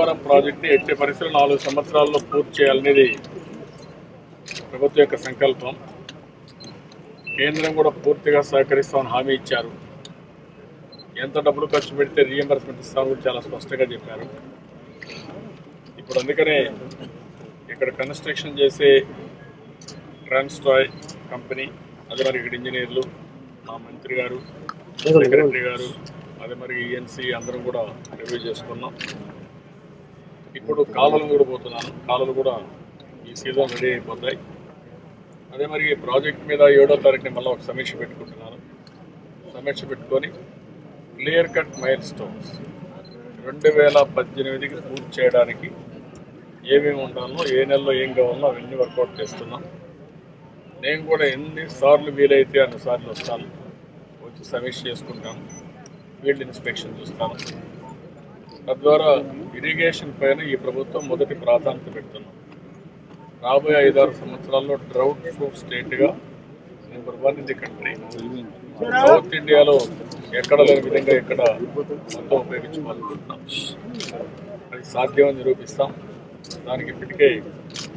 పోలవరం ప్రాజెక్టుని ఎట్టి పరిస్థితుల్లో 4 సంవత్సరాల్లో పూర్తి చేయాలనేది ప్రభుత్వం యొక్క సంకల్పం. కేంద్రం కూడా పూర్తిగా సహకరిస్తామని హామీ ఇచ్చారు. ఎంత డబ్బులు ఖర్చు పెడితే రీఎంబర్స్మెంట్ ఇస్తామని చాలా స్పష్టంగా చెప్పారు. ఇప్పుడు అందుకనే ఇక్కడ కన్స్ట్రక్షన్ చేసే ట్రాన్స్ట్రాయ్ కంపెనీ, అదే మరి ఇక్కడ ఇంజనీర్లు, మా మంత్రి గారు, సెక్రటరీ గారు, అదే మరి ఈఎన్సీ అందరం కూడా రివ్యూ చేసుకున్నాం. ఇప్పుడు కాలువలు కూడా పోతున్నాను. కాలువలు కూడా ఈ సీజన్ రెడీ అయిపోతాయి. అదే మరి ఈ ప్రాజెక్ట్ మీద 7వ తారీఖుని మళ్ళీ ఒక సమీక్ష పెట్టుకుంటున్నాను. సమీక్ష పెట్టుకొని క్లియర్ కట్ మైల్ స్టోన్స్ 2018కి పూర్తి చేయడానికి ఏమేమి ఉండాలో, ఏ నెలలో ఏం కావాలో అవన్నీ వర్కౌట్ చేస్తున్నాం. నేను కూడా ఎన్నిసార్లు వీలైతే అన్నిసార్లు వస్తాను, వచ్చి సమీక్ష చేసుకుంటాను, ఫీల్డ్ ఇన్స్పెక్షన్ చూస్తాను. తద్వారా ఇరిగేషన్ పైన ఈ ప్రభుత్వం మొదటి ప్రాధాన్యత పెడుతున్నాం. రాబోయే 5-6 సంవత్సరాల్లో డ్రౌట్ ప్రూఫ్ స్టేట్గా number 1 in the country. South ఇండియాలో ఎక్కడ లేని విధంగా ఇక్కడ మొత్తం ఉపయోగించుకోవాలనుకుంటున్నాం. అది సాధ్యమని నిరూపిస్తాం. దానికి ఇప్పటికే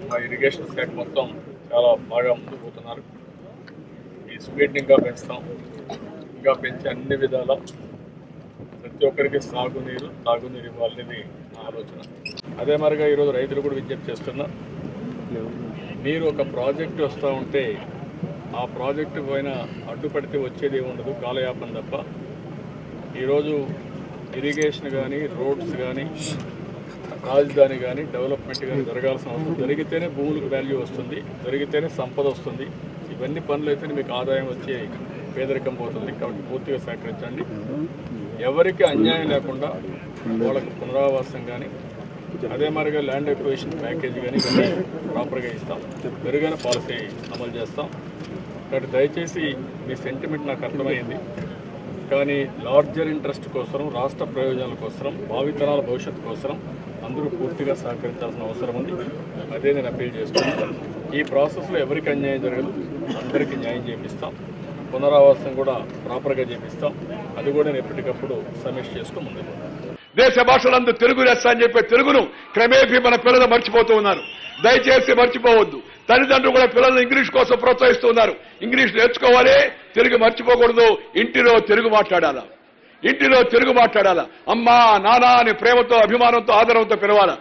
మా ఇరిగేషన్ శాఖ మొత్తం చాలా బాగా ముందుకు పోతున్నారు. ఈ స్పీడ్ని ఇంకా పెంచుతాం. ఇంకా పెంచి అన్ని విధాల ప్రతి ఒక్కరికి సాగునీరు, తాగునీరు ఇవ్వాలనేది నా ఆలోచన. అదే మరిగా ఈరోజు రైతులు కూడా విజ్ఞప్తి చేస్తున్నా, మీరు ఒక ప్రాజెక్టు వస్తూ ఉంటే ఆ ప్రాజెక్టు పైన అడ్డుపడితే వచ్చేది ఉండదు, కాలయాపన తప్ప. ఈరోజు ఇరిగేషన్ కానీ, రోడ్స్ కానీ, రాజధాని కానీ, డెవలప్మెంట్ కానీ జరగాల్సిన అవసరం. జరిగితేనే భూములకు వాల్యూ వస్తుంది, జరిగితేనే సంపద వస్తుంది. ఇవన్నీ పనులు అయితేనే మీకు ఆదాయం వచ్చే పేదరికం పోతుంది. కాబట్టి పూర్తిగా సహకరించండి. ఎవరికి అన్యాయం లేకుండా వాళ్ళకు పునరావాసం కానీ, అదే మరిగా ల్యాండ్ ఎక్విజిషన్ ప్యాకేజ్ కానీ ఇవన్నీ ప్రాపర్గా ఇస్తాం. మెరుగైన పాలసీ అమలు చేస్తాం. కాబట్టి దయచేసి మీ సెంటిమెంట్ నాకు అర్థమైంది. కానీ లార్జర్ ఇంట్రెస్ట్ కోసం, రాష్ట్ర ప్రయోజనాల కోసం, భావితరాల భవిష్యత్తు కోసం అందరూ పూర్తిగా సహకరించాల్సిన అవసరం ఉంది. అదే నేను అప్పీల్ చేస్తున్నాను. ఈ ప్రాసెస్లో ఎవరికి అన్యాయం జరగదు, అందరికీ న్యాయం చేపిస్తాం. పునరావాసం కూడా ప్రాపర్గా చేపిస్తాం. అది కూడా నేను ఎప్పటికప్పుడు సమీక్ష చేసుకుని ముందుకు. దేశ భాషలందు తెలుగు లెస్స అని చెప్పే తెలుగును క్రమేపీ మన పిల్లలు మర్చిపోతూ ఉన్నారు. దయచేసి మర్చిపోవద్దు. తల్లిదండ్రులు కూడా పిల్లలను ఇంగ్లీష్ కోసం ప్రోత్సహిస్తున్నారు. ఇంగ్లీష్ నేర్చుకోవాలి, తెలుగు మర్చిపోకూడదు. ఇంటిలో తెలుగు మాట్లాడాలా, ఇంటిలో తెలుగు మాట్లాడాలా. అమ్మా, నాన్న అని ప్రేమతో, అభిమానంతో, ఆదరంతో పిలవాలా.